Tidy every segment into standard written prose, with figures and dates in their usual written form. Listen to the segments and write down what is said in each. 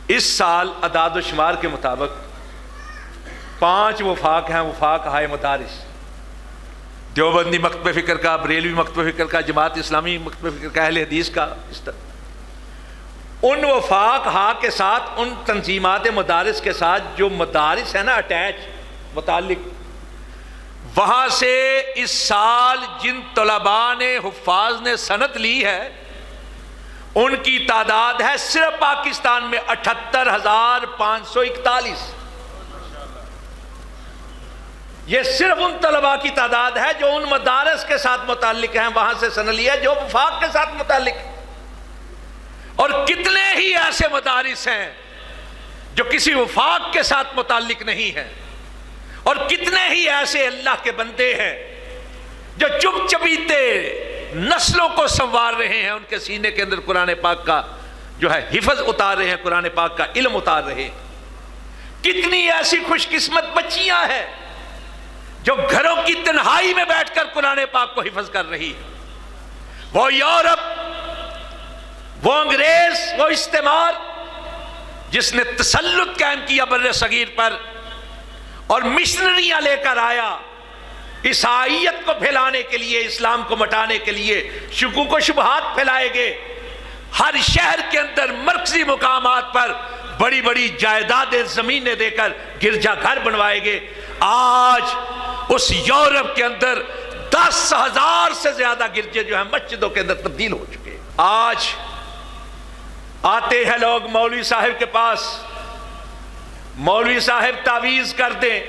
اس سال اعداد و شمار کے مطابق 5 وفاق ہیں، وفاق ہائے مدارس، دیوبندی مکتب فکر کا، بریلوی مکتب فکر کا، جماعت اسلامی مکتب فکر کا، اہل حدیث کا، اس طرح ان وفاق ہا کے ساتھ، ان تنظیمات مدارس کے ساتھ جو مدارس ہیں نا اٹیچ متعلق، وہاں سے اس سال جن طلباء نے حفاظ نے سند لی ہے ان کی تعداد ہے صرف پاکستان میں 78,541۔ یہ صرف ان طلباء کی تعداد ہے جو ان مدارس کے ساتھ متعلق ہیں، وہاں سے سند لیا جو وفاق کے ساتھ متعلق ہے۔ اور کتنے ہی ایسے مدارس ہیں جو کسی وفاق کے ساتھ متعلق نہیں ہیں، اور کتنے ہی ایسے اللہ کے بندے ہیں جو چپ چپیتے نسلوں کو سنوار رہے ہیں، ان کے سینے کے اندر قرآن پاک کا جو ہے حفظ اتار رہے ہیں، قرآن پاک کا علم اتار رہے ہیں۔ کتنی ایسی خوش قسمت بچیاں ہیں جو گھروں کی تنہائی میں بیٹھ کر قرآن پاک کو حفظ کر رہی ہیں۔ وہ یورپ، وہ انگریز، وہ استعمار جس نے تسلط قائم کیا بر صغیر پر اور مشنریاں لے کر آیا عیسائیت کو پھیلانے کے لیے، اسلام کو مٹانے کے لیے، شکوک و شبہات پھیلائے گے، ہر شہر کے اندر مرکزی مقامات پر بڑی بڑی جائیدادیں زمینیں دے کر گرجا گھر بنوائے گے۔ آج اس یورپ کے اندر 10,000 سے زیادہ گرجے جو ہیں مسجدوں کے اندر تبدیل ہو چکے ہیں۔ آج آتے ہیں لوگ مولوی صاحب کے پاس، مولوی صاحب تعویذ کر دیں،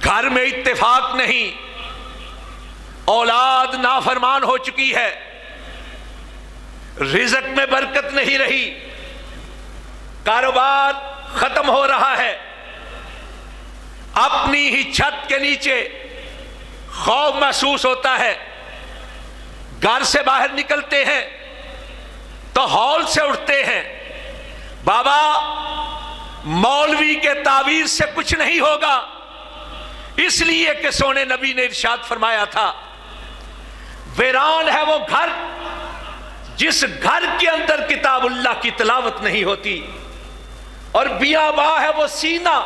گھر میں اتفاق نہیں، اولاد نافرمان ہو چکی ہے، رزق میں برکت نہیں رہی، کاروبار ختم ہو رہا ہے، اپنی ہی چھت کے نیچے خوف محسوس ہوتا ہے، گھر سے باہر نکلتے ہیں تو ہال سے اٹھتے ہیں، بابا مولوی کے تعویذ سے کچھ نہیں ہوگا، اس لیے کہ سونے نبی نے ارشاد فرمایا تھا ویران ہے وہ گھر جس گھر کے اندر کتاب اللہ کی تلاوت نہیں ہوتی، اور بیاباں ہے وہ سینہ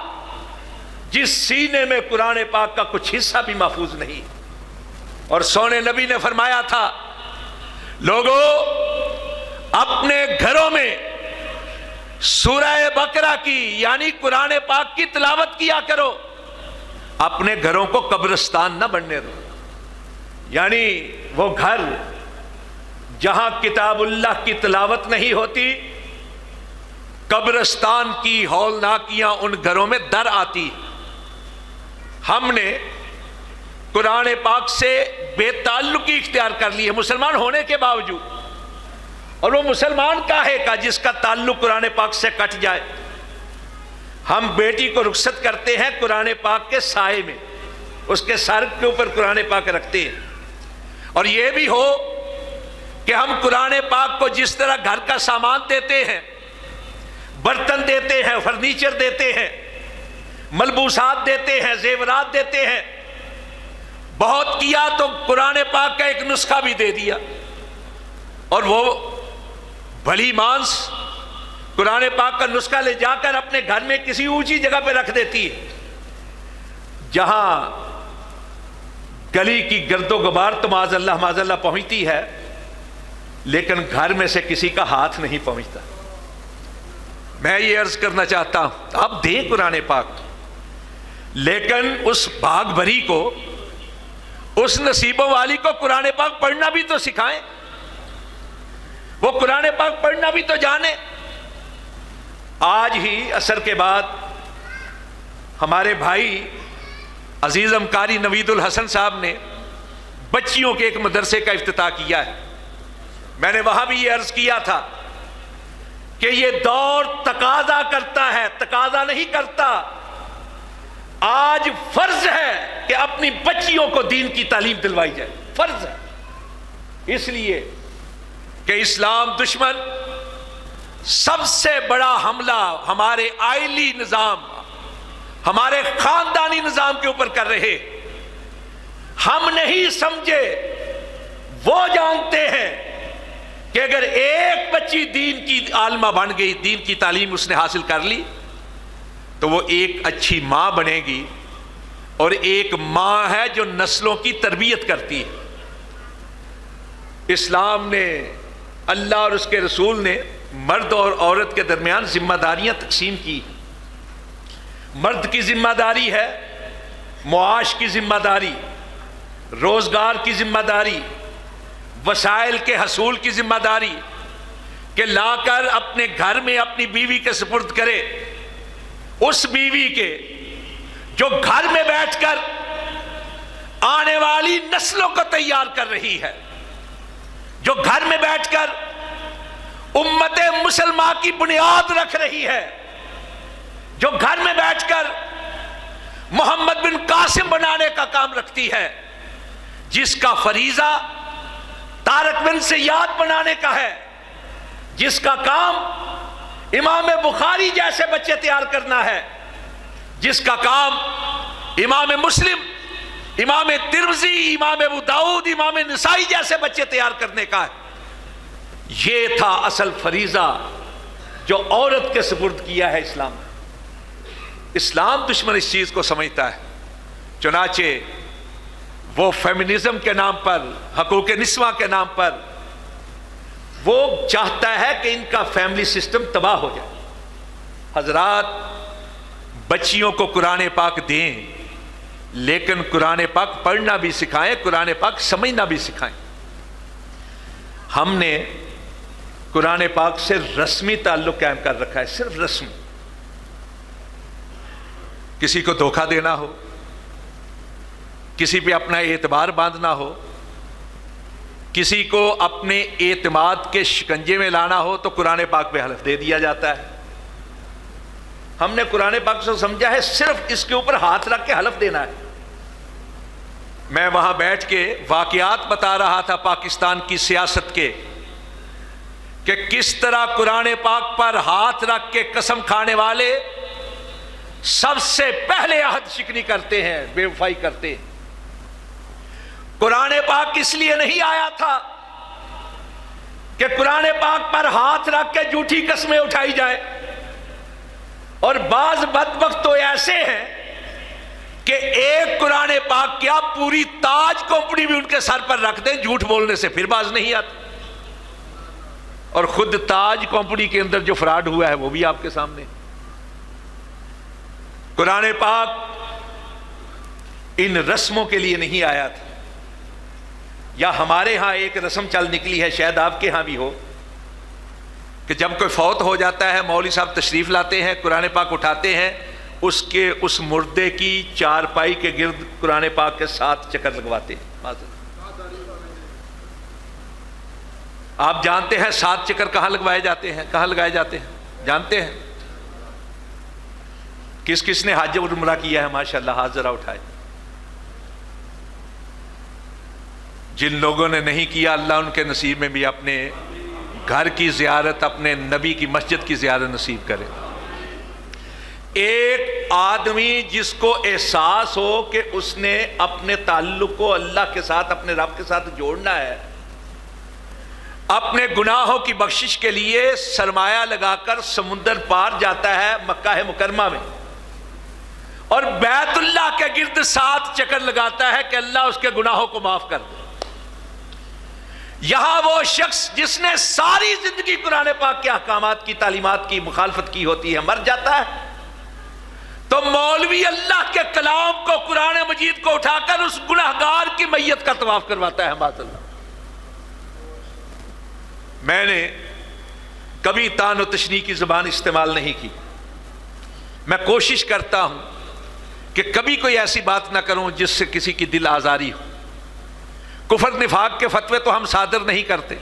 جس سینے میں قرآن پاک کا کچھ حصہ بھی محفوظ نہیں۔ اور سونے نبی نے فرمایا تھا لوگوں اپنے گھروں میں سورہ بقرہ کی یعنی قرآن پاک کی تلاوت کیا کرو، اپنے گھروں کو قبرستان نہ بننے دو، یعنی وہ گھر جہاں کتاب اللہ کی تلاوت نہیں ہوتی، قبرستان کی ہولناکیاں ان گھروں میں در آتی۔ ہم نے قرآن پاک سے بے تعلقی اختیار کر لی ہے مسلمان ہونے کے باوجود، اور وہ مسلمان کاہے کا جس کا تعلق قرآن پاک سے کٹ جائے۔ ہم بیٹی کو رخصت کرتے ہیں قرآن پاک کے سائے میں، اس کے سر کے اوپر قرآن پاک رکھتے ہیں، اور یہ بھی ہو کہ ہم قرآن پاک کو جس طرح گھر کا سامان دیتے ہیں، برتن دیتے ہیں، فرنیچر دیتے ہیں، ملبوسات دیتے ہیں، زیورات دیتے ہیں، بہت کیا تو قرآن پاک کا ایک نسخہ بھی دے دیا، اور وہ بھلی مانس قرآن پاک کا نسخہ لے جا کر اپنے گھر میں کسی اونچی جگہ پہ رکھ دیتی ہے جہاں گلی کی گرد و غبار تو معاذ اللہ پہنچتی ہے، لیکن گھر میں سے کسی کا ہاتھ نہیں پہنچتا۔ میں یہ عرض کرنا چاہتا ہوں آپ دیں قرآن پاک، لیکن اس بھاگ بھری کو، اس نصیبوں والی کو قرآن پاک پڑھنا بھی تو سکھائیں، وہ قرآن پاک پڑھنا بھی تو جانے۔ آج ہی عصر کے بعد ہمارے بھائی عزیزم قاری نوید الحسن صاحب نے بچیوں کے ایک مدرسے کا افتتاح کیا ہے۔ میں نے وہاں بھی یہ عرض کیا تھا کہ یہ دور تقاضا کرتا ہے، تقاضا نہیں کرتا۔ آج فرض ہے کہ اپنی بچیوں کو دین کی تعلیم دلوائی جائے، فرض ہے، اس لیے کہ اسلام دشمن سب سے بڑا حملہ ہمارے آئلی نظام، ہمارے خاندانی نظام کے اوپر کر رہے۔ ہم نہیں سمجھے، وہ جانتے ہیں کہ اگر ایک بچی دین کی عالمہ بن گئی، دین کی تعلیم اس نے حاصل کر لی، تو وہ ایک اچھی ماں بنے گی، اور ایک ماں ہے جو نسلوں کی تربیت کرتی ہے۔ اسلام نے، اللہ اور اس کے رسول نے مرد اور عورت کے درمیان ذمہ داریاں تقسیم کی۔ مرد کی ذمہ داری ہے معاش کی ذمہ داری، روزگار کی ذمہ داری، وسائل کے حصول کی ذمہ داری، کہ لا کر اپنے گھر میں اپنی بیوی کے سپرد کرے، اس بیوی کے جو گھر میں بیٹھ کر آنے والی نسلوں کو تیار کر رہی ہے، جو گھر میں بیٹھ کر امت مسلمہ کی بنیاد رکھ رہی ہے، جو گھر میں بیٹھ کر محمد بن قاسم بنانے کا کام رکھتی ہے، جس کا فریضہ طارق بن سیاد بنانے کا ہے، جس کا کام امام بخاری جیسے بچے تیار کرنا ہے، جس کا کام امام مسلم، امام ترمذی، امام ابو داؤد، امام نسائی جیسے بچے تیار کرنے کا ہے۔ یہ تھا اصل فریضہ جو عورت کے سپرد کیا ہے اسلام۔ اسلام دشمن اس چیز کو سمجھتا ہے، چنانچہ وہ فیمنزم کے نام پر، حقوق نسواں کے نام پر، وہ چاہتا ہے کہ ان کا فیملی سسٹم تباہ ہو جائے۔ حضرات، بچیوں کو قرآن پاک دیں، لیکن قرآن پاک پڑھنا بھی سکھائیں، قرآن پاک سمجھنا بھی سکھائیں۔ ہم نے قرآن پاک سے رسمی تعلق قائم کر رکھا ہے، صرف رسم۔ کسی کو دھوکہ دینا ہو، کسی پہ اپنا اعتبار باندھنا ہو، کسی کو اپنے اعتماد کے شکنجے میں لانا ہو، تو قرآن پاک پہ حلف دے دیا جاتا ہے۔ ہم نے قرآن پاک سے سمجھا ہے صرف اس کے اوپر ہاتھ رکھ کے حلف دینا ہے۔ میں وہاں بیٹھ کے واقعات بتا رہا تھا پاکستان کی سیاست کے، کہ کس طرح قرآن پاک پر ہاتھ رکھ کے قسم کھانے والے سب سے پہلے عہد شکنی کرتے ہیں، بے وفائی کرتے ہیں۔ قرآن پاک اس لیے نہیں آیا تھا کہ قرآن پاک پر ہاتھ رکھ کے جھوٹی قسمیں اٹھائی جائے، اور بعض بدبخت تو ایسے ہیں کہ ایک قرآن پاک کیا پوری تاج کمپنی بھی ان کے سر پر رکھ دیں، جھوٹ بولنے سے پھر باز نہیں آتا۔ اور خود تاج کمپنی کے اندر جو فراڈ ہوا ہے وہ بھی آپ کے سامنے۔ قرآن پاک ان رسموں کے لیے نہیں آیا تھا۔ یا ہمارے ہاں ایک رسم چل نکلی ہے، شاید آپ کے ہاں بھی ہو، کہ جب کوئی فوت ہو جاتا ہے، مولوی صاحب تشریف لاتے ہیں، قرآن پاک اٹھاتے ہیں، اس مردے کی چارپائی کے گرد قرآن پاک کے 7 چکر لگواتے ہیں۔ آپ جانتے ہیں 7 چکر کہاں لگوائے جاتے ہیں، کہاں لگائے جاتے ہیں، جانتے ہیں؟ کس کس نے حج اور عمرہ کیا ہے؟ ماشاءاللہ ہاتھ ذرا اٹھائے۔ جن لوگوں نے نہیں کیا، اللہ ان کے نصیب میں بھی اپنے گھر کی زیارت، اپنے نبی کی مسجد کی زیارت نصیب کرے۔ ایک آدمی جس کو احساس ہو کہ اس نے اپنے تعلق کو اللہ کے ساتھ، اپنے رب کے ساتھ جوڑنا ہے، اپنے گناہوں کی بخشش کے لیے سرمایہ لگا کر سمندر پار جاتا ہے مکہ مکرمہ میں، اور بیت اللہ کے گرد 7 چکر لگاتا ہے کہ اللہ اس کے گناہوں کو معاف کر دے۔ یہاں وہ شخص جس نے ساری زندگی قرآن پاک کے احکامات کی، تعلیمات کی مخالفت کی ہوتی ہے، مر جاتا ہے، تو مولوی اللہ کے کلام کو، قرآن مجید کو اٹھا کر اس گناہگار کی میت کا طواف کرواتا ہے۔ معاذ اللہ۔ میں نے کبھی طعن و تشنیع کی زبان استعمال نہیں کی۔ میں کوشش کرتا ہوں کہ کبھی کوئی ایسی بات نہ کروں جس سے کسی کی دل آزاری ہو۔ کفر نفاق کے فتوے تو ہم صادر نہیں کرتے،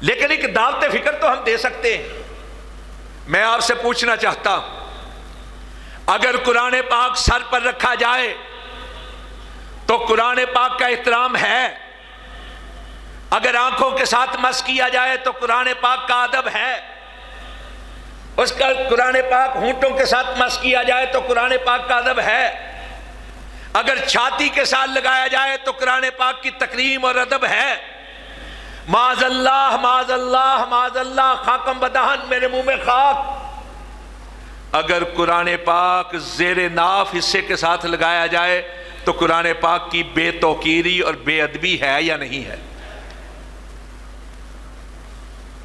لیکن ایک دعوت فکر تو ہم دے سکتے ہیں۔ میں آپ سے پوچھنا چاہتا ہوں، اگر قرآن پاک سر پر رکھا جائے تو قرآن پاک کا احترام ہے، اگر آنکھوں کے ساتھ مس کیا جائے تو قرآن پاک کا ادب ہے، اس کا قرآن پاک ہونٹوں کے ساتھ مس کیا جائے تو قرآن پاک کا ادب ہے، اگر چھاتی کے ساتھ لگایا جائے تو قرآن پاک کی تکریم اور ادب ہے، معاذ اللہ معاذ اللہ معاذ اللہ، خاکم بدہن، میرے منہ میں خاک۔ اگر قرآن پاک زیر ناف حصے کے ساتھ لگایا جائے تو قرآن پاک کی بے توقیری اور بے ادبی ہے یا نہیں ہے؟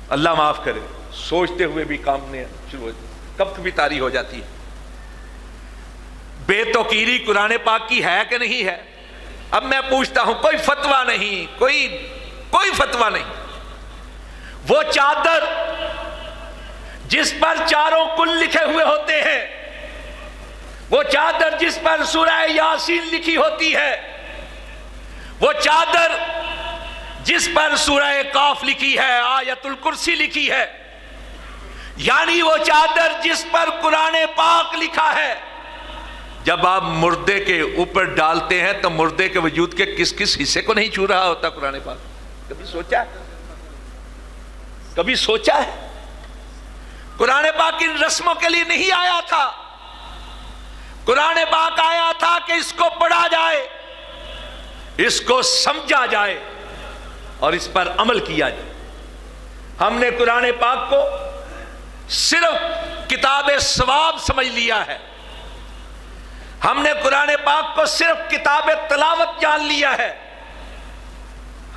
اللہ معاف کرے، سوچتے ہوئے بھی کام نہیں شروع ہو، کب کبھی طاری ہو جاتی ہے۔ بے توقیری قرآن پاک کی ہے کہ نہیں ہے؟ اب میں پوچھتا ہوں، کوئی فتویٰ نہیں، کوئی فتویٰ نہیں۔ وہ چادر جس پر چاروں کل لکھے ہوئے ہوتے ہیں، وہ چادر جس پر سورہ یاسین لکھی ہوتی ہے، وہ چادر جس پر سورہ کاف لکھی ہے، آیت الکرسی لکھی ہے، یعنی وہ چادر جس پر قرآن پاک لکھا ہے، جب آپ مردے کے اوپر ڈالتے ہیں تو مردے کے وجود کے کس کس حصے کو نہیں چھو رہا ہوتا قرآن پاک؟ کبھی سوچا ہے؟ کبھی سوچا ہے؟ قرآن پاک ان رسموں کے لیے نہیں آیا تھا۔ قرآن پاک آیا تھا کہ اس کو پڑھا جائے، اس کو سمجھا جائے اور اس پر عمل کیا جائے۔ ہم نے قرآن پاک کو صرف کتاب ثواب سمجھ لیا ہے، ہم نے قرآن پاک کو صرف کتاب تلاوت جان لیا ہے،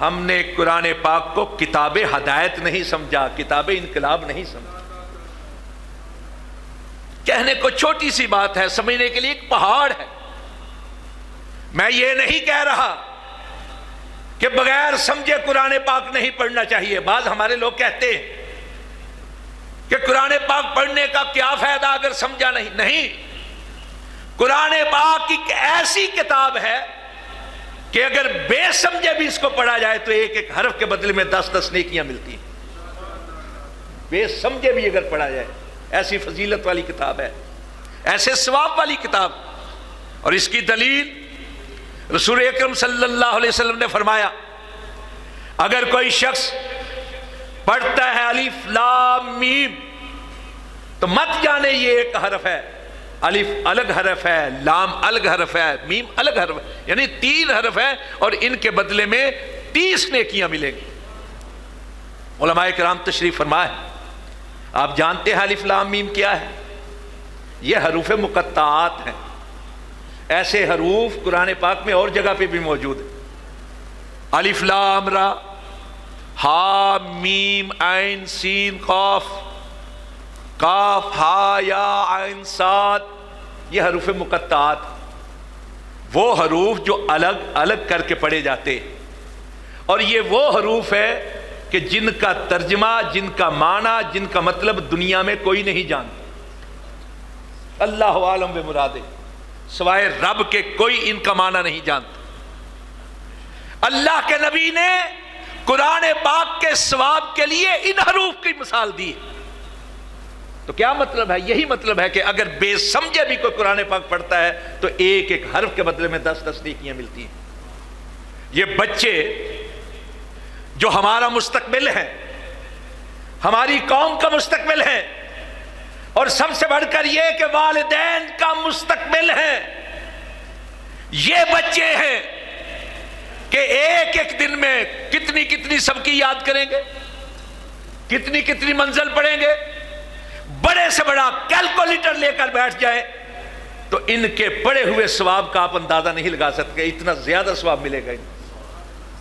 ہم نے قرآن پاک کو کتاب ہدایت نہیں سمجھا، کتاب انقلاب نہیں سمجھا۔ کہنے کو چھوٹی سی بات ہے، سمجھنے کے لیے ایک پہاڑ ہے۔ میں یہ نہیں کہہ رہا کہ بغیر سمجھے قرآن پاک نہیں پڑھنا چاہیے۔ بعض ہمارے لوگ کہتے ہیں کہ قرآن پاک پڑھنے کا کیا فائدہ اگر سمجھا نہیں۔ قرآن پاک ایک ایسی کتاب ہے کہ اگر بے سمجھے بھی اس کو پڑھا جائے تو ایک ایک حرف کے بدلے میں 10 نیکیاں ملتی ہیں۔ بے سمجھے بھی اگر پڑھا جائے، ایسی فضیلت والی کتاب ہے، ایسے ثواب والی کتاب۔ اور اس کی دلیل رسول اکرم صلی اللہ علیہ وسلم نے فرمایا، اگر کوئی شخص پڑھتا ہے الف لام میم تو مت جانے یہ ایک حرف ہے، الف الگ حرف ہے، لام الگ حرف ہے، میم الگ حرف ہے، یعنی 3 حرف ہیں اور ان کے بدلے میں 30 نیکیاں ملیں گی۔ علماء کرام تشریف فرمائے، آپ جانتے ہیں الف لام میم کیا ہے؟ یہ حروف مقطعات ہیں۔ ایسے حروف قرآن پاک میں اور جگہ پہ بھی موجود ہیں۔ الف لام را، ہا میم عین سین قاف، کاف ہا یا عین صاد، یہ حروف مقطعات، وہ حروف جو الگ الگ کر کے پڑھے جاتے ہیں، اور یہ وہ حروف ہے کہ جن کا ترجمہ، جن کا معنی، جن کا مطلب دنیا میں کوئی نہیں جانتا۔ اللہ عالم بمرادہ، سوائے رب کے کوئی ان کا معنی نہیں جانتا۔ اللہ کے نبی نے قرآن پاک کے ثواب کے لیے ان حروف کی مثال دی۔ تو کیا مطلب ہے؟ یہی مطلب ہے کہ اگر بے سمجھے بھی کوئی قرآن پاک پڑھتا ہے تو ایک ایک حرف کے بدلے میں 10 نیکیاں ملتی ہیں۔ یہ بچے جو ہمارا مستقبل ہے، ہماری قوم کا مستقبل ہے، اور سب سے بڑھ کر یہ کہ والدین کا مستقبل ہے، یہ بچے ہیں کہ ایک ایک دن میں کتنی کتنی سب کی یاد کریں گے، کتنی کتنی منزل پڑھیں گے۔ بڑے سے بڑا کیلکولیٹر لے کر بیٹھ جائے تو ان کے پڑے ہوئے ثواب کا آپ اندازہ نہیں لگا سکتے، اتنا زیادہ ثواب ملے گا۔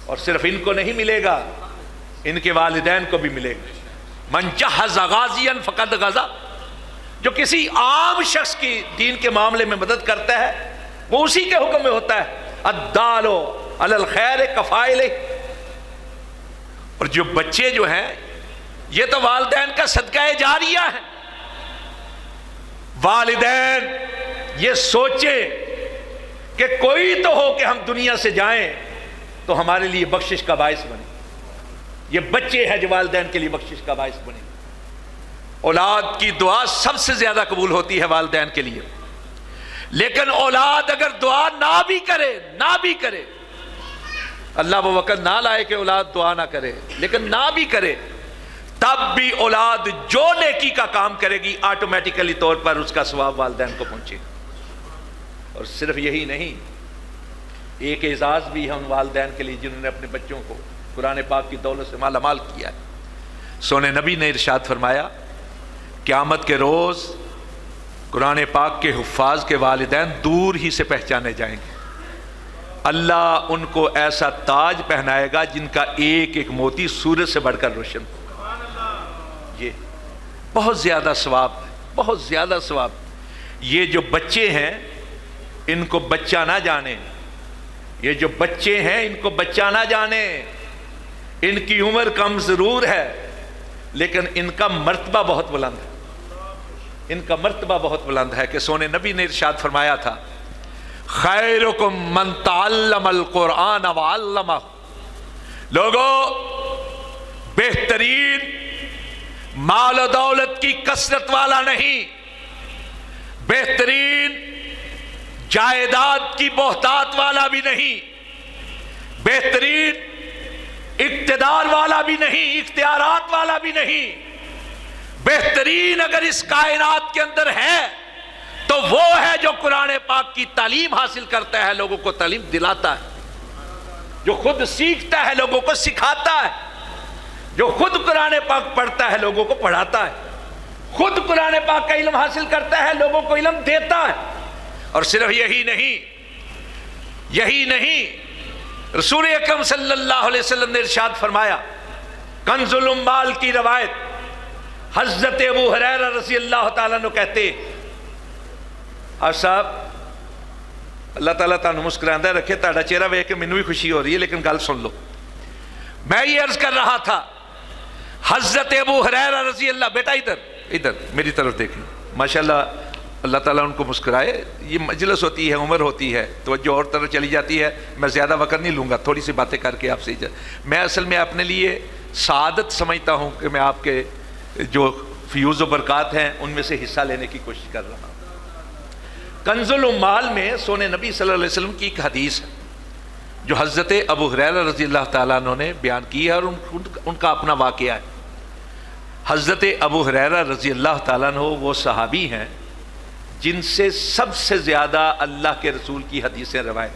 اور صرف ان کو نہیں ملے گا، ان کے والدین کو بھی ملے گا۔ من جہز غازیا فقد غزا، جو کسی عام شخص کی دین کے معاملے میں مدد کرتا ہے وہ اسی کے حکم میں ہوتا ہے، الدال علی الخیر کفاعلہ۔ اور جو بچے جو ہیں یہ تو والدین کا صدقہ جاریہ ہے۔ والدین یہ سوچے کہ کوئی تو ہو کہ ہم دنیا سے جائیں تو ہمارے لیے بخشش کا باعث بنے۔ یہ بچے ہیں جو والدین کے لیے بخشش کا باعث بنے۔ اولاد کی دعا سب سے زیادہ قبول ہوتی ہے والدین کے لیے، لیکن اولاد اگر دعا نہ بھی کرے، اللہ وہ وقت نہ لائے کہ اولاد دعا نہ کرے، لیکن نہ بھی کرے، تب بھی اولاد جو نیکی کا کام کرے گی آٹومیٹیکلی طور پر اس کا ثواب والدین کو پہنچے اور صرف یہی نہیں، ایک اعزاز بھی ہے ان والدین کے لیے جنہوں نے اپنے بچوں کو قرآن پاک کی دولت سے مالا مال کیا ہے۔ سونے نبی نے ارشاد فرمایا قیامت کے روز قرآن پاک کے حفاظ کے والدین دور ہی سے پہچانے جائیں گے، اللہ ان کو ایسا تاج پہنائے گا جن کا ایک ایک موتی سورج سے بڑھ کر روشن ہوگا۔ یہ بہت زیادہ ثواب ہے، بہت زیادہ ثواب۔ یہ جو بچے ہیں ان کو بچہ نہ جانے، یہ جو بچے ہیں ان کو بچہ نہ جانے، ان کی عمر کم ضرور ہے لیکن ان کا مرتبہ بہت بلند ہے، ان کا مرتبہ بہت بلند ہے کہ سونے نبی نے ارشاد فرمایا تھا خیرکم من تعلم القرآن وعلمہ، لوگو بہترین مال و دولت کی کثرت والا نہیں، بہترین جائیداد کی بہتات والا بھی نہیں، بہترین اقتدار والا بھی نہیں، اختیارات والا بھی نہیں، بہترین اگر اس کائنات کے اندر ہے تو وہ ہے جو قرآن پاک کی تعلیم حاصل کرتا ہے، لوگوں کو تعلیم دلاتا ہے، جو خود سیکھتا ہے لوگوں کو سکھاتا ہے، جو خود قرآن پاک پڑھتا ہے لوگوں کو پڑھاتا ہے، خود قرآن پاک کا علم حاصل کرتا ہے لوگوں کو علم دیتا ہے۔ اور صرف یہی نہیں، رسول اکرم صلی اللہ علیہ وسلم نے ارشاد فرمایا، کنز الاموال کی روایت حضرت ابو ہریرہ رضی اللہ تعالیٰ عنہ کہتے اور صاحب اللہ تعالیٰ تعالیٰ مسکراندہ رکھے، تاڑا چہرہ وے کہ مینوں بھی خوشی ہو رہی ہے لیکن گل سن لو، میں یہ عرض کر رہا تھا حضرت ابو ہریرہ رضی اللہ، بیٹا ادھر میری طرف دیکھیں، ماشاءاللہ اللہ تعالیٰ ان کو مسکرائے، یہ مجلس ہوتی ہے، عمر ہوتی ہے، توجہ اور طرف چلی جاتی ہے، میں زیادہ وقت نہیں لوں گا، تھوڑی سی باتیں کر کے آپ سے میں اصل میں اپنے لیے سعادت سمجھتا ہوں کہ میں آپ کے جو فیوز و برکات ہیں ان میں سے حصہ لینے کی کوشش کر رہا ہوں۔ کنز الاموال میں سونے نبی صلی اللہ علیہ وسلم کی ایک حدیث ہے جو حضرت ابو ہریرہ رضی اللہ تعالیٰ عنہ نے بیان کی ہے اور ان کا اپنا واقعہ ہے۔ حضرت ابو ہریرہ رضی اللہ تعالیٰ عنہ وہ صحابی ہیں جن سے سب سے زیادہ اللہ کے رسول کی حدیثیں روایت۔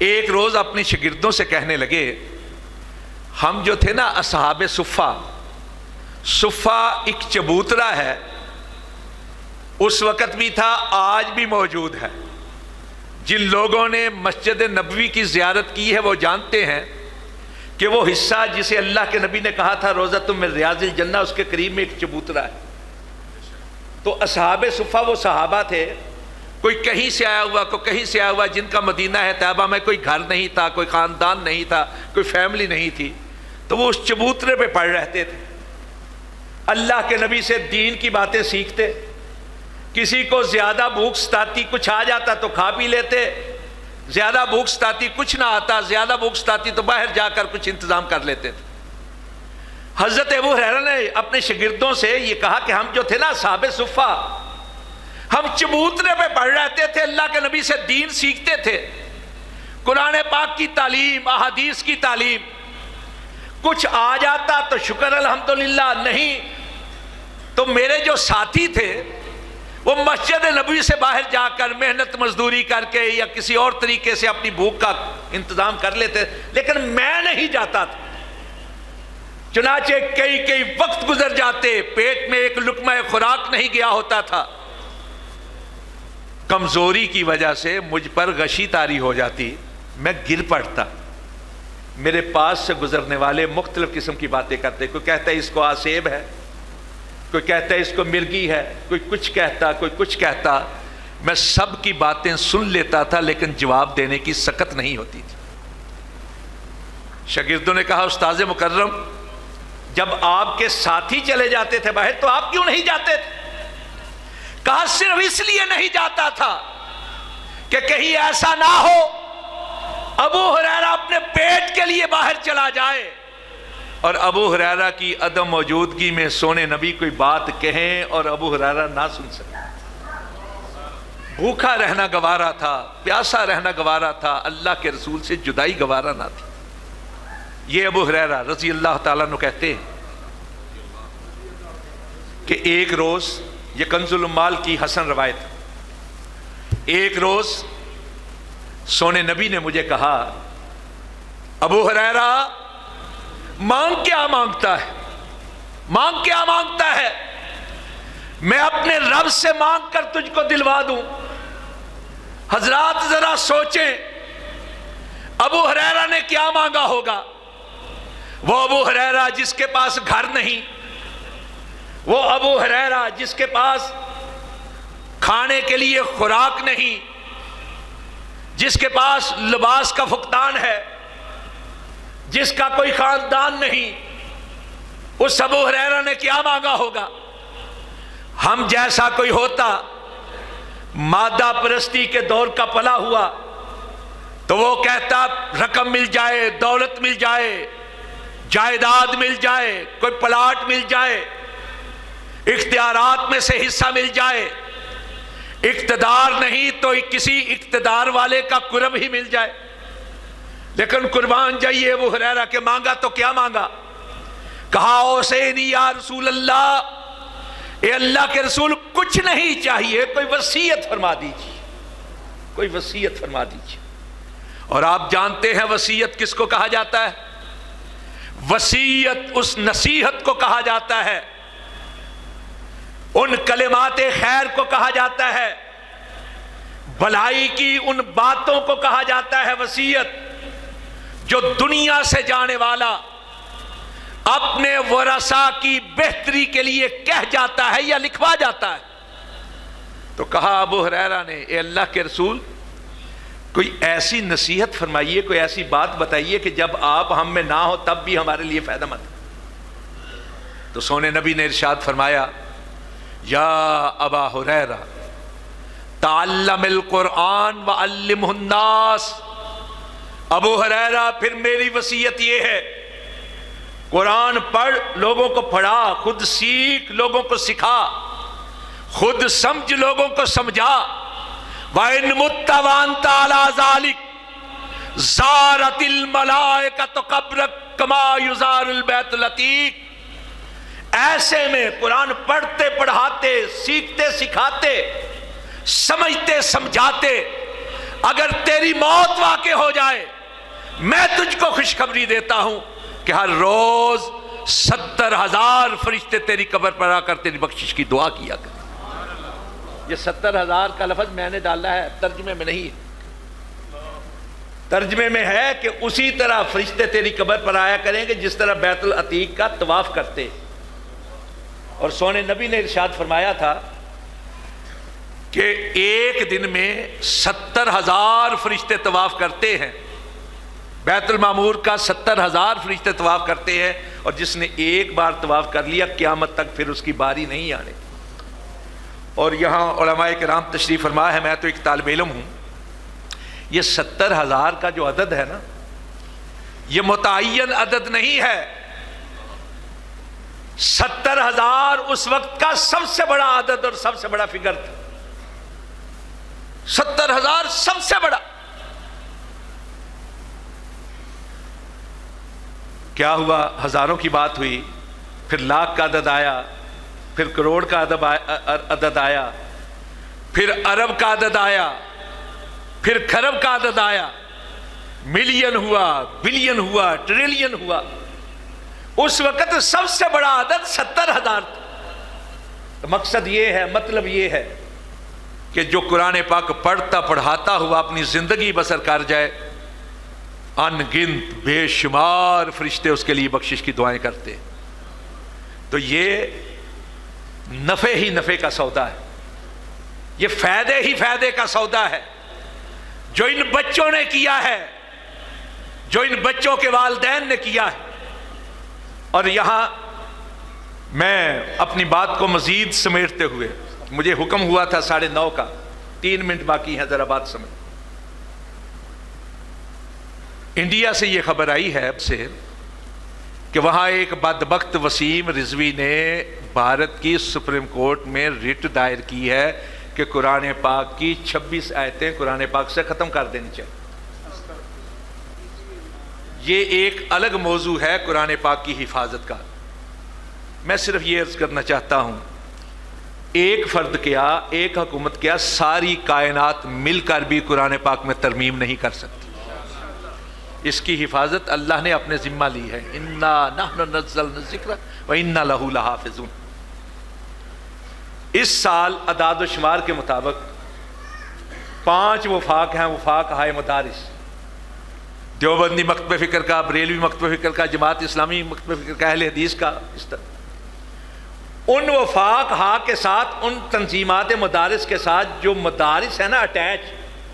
ایک روز اپنی شاگردوں سے کہنے لگے، ہم جو تھے نا اصحاب صفہ ایک چبوترا ہے، اس وقت بھی تھا، آج بھی موجود ہے۔ جن لوگوں نے مسجد نبوی کی زیارت کی ہے وہ جانتے ہیں کہ وہ حصہ جسے اللہ کے نبی نے کہا تھا روضۃ من ریاض الجنہ، اس کے قریب میں ایک چبوترا ہے۔ تو اصحاب صفہ وہ صحابہ تھے، کوئی کہیں سے آیا ہوا، کوئی کہیں سے آیا ہوا، جن کا مدینہ ہے طیبہ میں کوئی گھر نہیں تھا، کوئی خاندان نہیں تھا، کوئی فیملی نہیں تھی، تو وہ اس چبوترے پہ پڑھ رہتے تھے، اللہ کے نبی سے دین کی باتیں سیکھتے۔ کسی کو زیادہ بھوک ستاتی، کچھ آ جاتا تو کھا پی لیتے، زیادہ بھوک ستاتی کچھ نہ آتا، زیادہ بھوک ستاتی تو باہر جا کر کچھ انتظام کر لیتے تھے۔ حضرت ابو ہریرہ نے اپنے شاگردوں سے یہ کہا کہ ہم جو تھے نا اصحاب صفہ، ہم چبوترے پہ پڑھ رہتے تھے، اللہ کے نبی سے دین سیکھتے تھے، قرآن پاک کی تعلیم، احادیث کی تعلیم، کچھ آ جاتا تو شکر الحمدللہ، نہیں تو میرے جو ساتھی تھے وہ مسجد نبوی سے باہر جا کر محنت مزدوری کر کے یا کسی اور طریقے سے اپنی بھوک کا انتظام کر لیتے، لیکن میں نہیں جاتا تھا۔ چنانچہ کئی وقت گزر جاتے، پیٹ میں ایک لقمہ خوراک نہیں گیا ہوتا تھا، کمزوری کی وجہ سے مجھ پر غشی طاری ہو جاتی، میں گر پڑتا، میرے پاس سے گزرنے والے مختلف قسم کی باتیں کرتے، کوئی کہتا ہے اس کو آسیب ہے، کوئی کہتا ہے اس کو مرگی ہے، کوئی کچھ کہتا، کوئی کچھ کہتا، میں سب کی باتیں سن لیتا تھا لیکن جواب دینے کی سکت نہیں ہوتی تھی۔ شاگردوں نے کہا استاذ مکرم، جب آپ کے ساتھی چلے جاتے تھے باہر تو آپ کیوں نہیں جاتے تھے؟ کہا صرف اس لیے نہیں جاتا تھا کہ کہیں ایسا نہ ہو ابو ہریرہ اپنے پیٹ کے لیے باہر چلا جائے اور ابو ہریرہ کی عدم موجودگی میں سونے نبی کوئی بات کہیں اور ابو ہریرہ نہ سن سکے۔ بھوکا رہنا گوارا تھا، پیاسا رہنا گوارا تھا، اللہ کے رسول سے جدائی گوارا نہ تھی۔ یہ ابو ہریرہ رضی اللہ تعالیٰ عنہ کہتے ہیں کہ ایک روز، یہ کنز الاموال کی حسن روایت، ایک روز سونے نبی نے مجھے کہا ابو ہریرہ مانگ کیا مانگتا ہے؟ مانگ کیا مانگتا ہے؟ میں اپنے رب سے مانگ کر تجھ کو دلوا دوں۔ حضرات ذرا سوچیں ابو ہریرہ نے کیا مانگا ہوگا؟ وہ ابو ہریرہ جس کے پاس گھر نہیں، وہ ابو ہریرہ جس کے پاس کھانے کے لیے خوراک نہیں، جس کے پاس لباس کا فقدان ہے، جس کا کوئی خاندان نہیں، اس ابو ہریرہ نے کیا مانگا ہوگا؟ ہم جیسا کوئی ہوتا، مادہ پرستی کے دور کا پلا ہوا، تو وہ کہتا رقم مل جائے، دولت مل جائے، جائیداد مل جائے، کوئی پلاٹ مل جائے، اختیارات میں سے حصہ مل جائے، اقتدار نہیں تو کسی اقتدار والے کا قرب ہی مل جائے۔ لیکن قربان جائیے ابو ہریرہ کے مانگا تو کیا مانگا؟ کہا اوصینی یا رسول اللہ، اے اللہ کے رسول کچھ نہیں چاہیے، کوئی وصیت فرما دیجیے، کوئی وصیت فرما دیجیے۔ اور آپ جانتے ہیں وصیت کس کو کہا جاتا ہے؟ وصیت اس نصیحت کو کہا جاتا ہے، ان کلمات خیر کو کہا جاتا ہے، بھلائی کی ان باتوں کو کہا جاتا ہے وصیت، جو دنیا سے جانے والا اپنے ورثاء کی بہتری کے لیے کہہ جاتا ہے یا لکھوا جاتا ہے۔ تو کہا ابو ہریرہ نے اے اللہ کے رسول کوئی ایسی نصیحت فرمائیے، کوئی ایسی بات بتائیے کہ جب آپ ہم میں نہ ہو تب بھی ہمارے لیے فائدہ مند۔ تو سونے نبی نے ارشاد فرمایا یا ابا ہریرہ تعلم القرآن وعلمہ الناس۔ ابو ہریرہ پھر میری وصیت یہ ہے، قرآن پڑھ، لوگوں کو پڑھا، خود سیکھ، لوگوں کو سکھا، خود سمجھ، لوگوں کو سمجھا۔ وَإِن مُتَّ وَأَنْتَ عَلَى ذَلِكَ زَارَتِ الْمَلَائِكَةُ قَبْرَكَ كَمَا يُزَارُ الْبَيْتُ الْعَتِيقَ۔ ایسے میں قرآن پڑھتے پڑھاتے، سیکھتے سکھاتے، سمجھتے سمجھاتے اگر تیری موت واقع ہو جائے، میں تجھ کو خوشخبری دیتا ہوں کہ ہر روز 70,000 فرشتے تیری قبر پر آ کر تیری بخشش کی دعا کیا کریں۔ یہ 70,000 کا لفظ میں نے ڈالا ہے، ترجمے میں نہیں ہے۔ ترجمے میں ہے کہ اسی طرح فرشتے تیری قبر پر آیا کریں گے جس طرح بیت العتیق کا طواف کرتے۔ اور سونے نبی نے ارشاد فرمایا تھا کہ ایک دن میں 70,000 فرشتے طواف کرتے ہیں، بیت المعمور کا 70,000 فرشتے طواف کرتے ہیں، اور جس نے ایک بار طواف کر لیا قیامت تک پھر اس کی باری نہیں آنے۔ اور یہاں علماء کرام تشریف فرما ہے، میں تو ایک طالب علم ہوں، یہ 70,000 کا جو عدد ہے نا، یہ متعین عدد نہیں ہے۔ 70,000 اس وقت کا سب سے بڑا عدد اور سب سے بڑا فگر تھا۔ 70,000 سب سے بڑا۔ کیا ہوا؟ ہزاروں کی بات ہوئی، پھر لاکھ کا عدد آیا، پھر کروڑ کا عدد آیا، پھر ارب کا عدد آیا، پھر کھرب کا عدد آیا، ملین ہوا، بلین ہوا، ٹریلین ہوا۔ اس وقت سب سے بڑا عدد 70,000 تھا۔ تو مقصد یہ ہے، مطلب یہ ہے کہ جو قرآن پاک پڑھتا پڑھاتا ہوا اپنی زندگی بسر کر جائے، ان گنت بے شمار فرشتے اس کے لیے بخشش کی دعائیں کرتے۔ تو یہ نفع ہی نفع کا سودا ہے، یہ فائدے ہی فائدے کا سودا ہے جو ان بچوں نے کیا ہے، جو ان بچوں کے والدین نے کیا ہے۔ اور یہاں میں اپنی بات کو مزید سمیٹتے ہوئے، مجھے حکم ہوا تھا 9:30 کا، 3 منٹ باقی ہیں، ذرا بات سمجھ۔ انڈیا سے یہ خبر آئی ہے اب سے کہ وہاں ایک بدبخت وسیم رضوی نے بھارت کی سپریم کورٹ میں رٹ دائر کی ہے کہ قرآن پاک کی 26 آیتیں قرآن پاک سے ختم کر دینی چاہیے۔ یہ ایک الگ موضوع ہے قرآن پاک کی حفاظت کا۔ میں صرف یہ عرض کرنا چاہتا ہوں، ایک فرد کیا، ایک حکومت کیا، ساری کائنات مل کر بھی قرآن پاک میں ترمیم نہیں کر سکتی۔ اس کی حفاظت اللہ نے اپنے ذمہ لی ہے. انا نحن نزلنا الذکر وانا لہ لحافظون. اس سال اعداد و شمار کے مطابق 5 وفاق ہیں، وفاق ہائے مدارس، دیوبندی مکتبہ فکر کا، بریلوی مکتبہ فکر کا، جماعت اسلامی مکتبہ فکر کا، اہل حدیث کا. اس طرح ان وفاق ہا کے ساتھ، ان تنظیمات مدارس کے ساتھ جو مدارس ہیں نا اٹیچ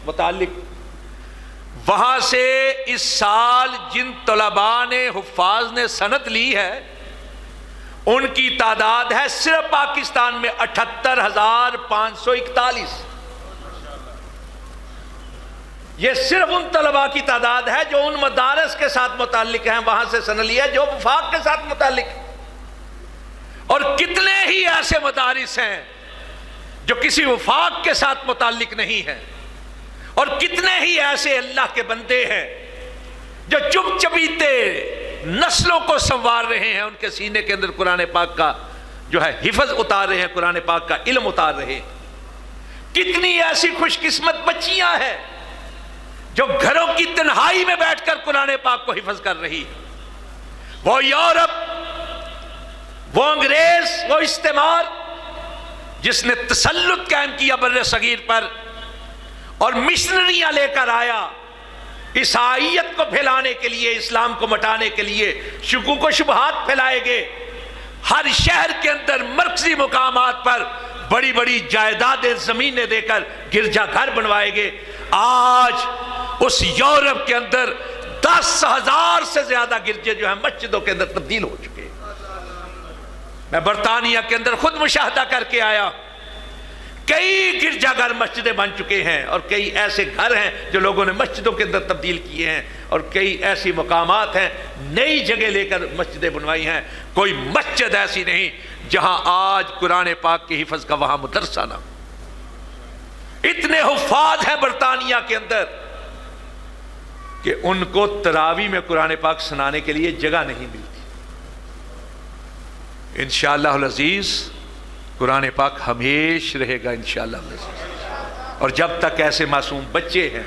متعلق، وہاں سے اس سال جن طلباء نے حفاظ نے سند لی ہے ان کی تعداد ہے صرف پاکستان میں 78,541. یہ صرف ان طلباء کی تعداد ہے جو ان مدارس کے ساتھ متعلق ہیں، وہاں سے سند لیا جو وفاق کے ساتھ متعلق ہے. اور کتنے ہی ایسے مدارس ہیں جو کسی وفاق کے ساتھ متعلق نہیں ہیں، اور کتنے ہی ایسے اللہ کے بندے ہیں جو چپ چپیتے نسلوں کو سنوار رہے ہیں، ان کے سینے کے اندر قرآن پاک کا جو ہے حفظ اتار رہے ہیں، قرآن پاک کا علم اتار رہے ہیں. کتنی ایسی خوش قسمت بچیاں ہیں جو گھروں کی تنہائی میں بیٹھ کر قرآن پاک کو حفظ کر رہی ہیں. وہ یورپ، وہ انگریز، وہ استعمار جس نے تسلط قائم کیا بر صغیر پر اور مشنریاں لے کر آیا عیسائیت کو پھیلانے کے لیے، اسلام کو مٹانے کے لیے، شکوک و شبہات پھیلائے گے. ہر شہر کے اندر مرکزی مقامات پر بڑی بڑی جائیدادیں زمینیں دے کر گرجا گھر بنوائے گے. آج اس یورپ کے اندر 10,000 سے زیادہ گرجے جو ہیں مسجدوں کے اندر تبدیل ہو چکے ہیں. میں برطانیہ کے اندر خود مشاہدہ کر کے آیا، کئی گرجا گھر مسجدیں بن چکے ہیں، اور کئی ایسے گھر ہیں جو لوگوں نے مسجدوں کے اندر تبدیل کیے ہیں، اور کئی ایسی مقامات ہیں نئی جگہ لے کر مسجدیں بنوائی ہیں. کوئی مسجد ایسی نہیں جہاں آج قرآن پاک کی حفظ کا وہاں مدرسہ نہ. اتنے حفاظ ہیں برطانیہ کے اندر کہ ان کو تراویح میں قرآن پاک سنانے کے لیے جگہ نہیں ملتی. انشاءاللہ العزیز قرآن پاک ہمیشہ رہے گا انشاءاللہ العزیز. اور جب تک ایسے معصوم بچے ہیں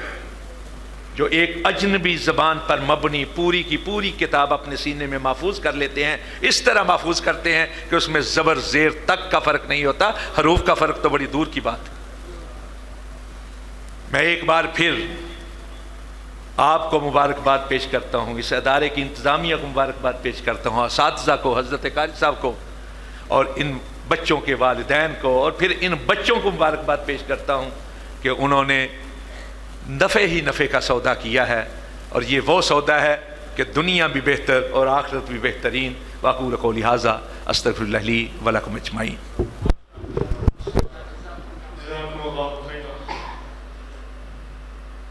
جو ایک اجنبی زبان پر مبنی پوری کی پوری کتاب اپنے سینے میں محفوظ کر لیتے ہیں، اس طرح محفوظ کرتے ہیں کہ اس میں زبر زیر تک کا فرق نہیں ہوتا، حروف کا فرق تو بڑی دور کی بات ہے. میں ایک بار پھر آپ کو مبارکباد پیش کرتا ہوں، اس ادارے کی انتظامیہ کو مبارکباد پیش کرتا ہوں، اساتذہ کو، حضرت قاری صاحب کو، اور ان بچوں کے والدین کو، اور پھر ان بچوں کو مبارکباد پیش کرتا ہوں کہ انہوں نے نفع ہی نفع کا سودا کیا ہے، اور یہ وہ سودا ہے کہ دنیا بھی بہتر اور آخرت بھی بہترین. واقول قولی ھذا استغفر اللہ لی ولکم اجمعین.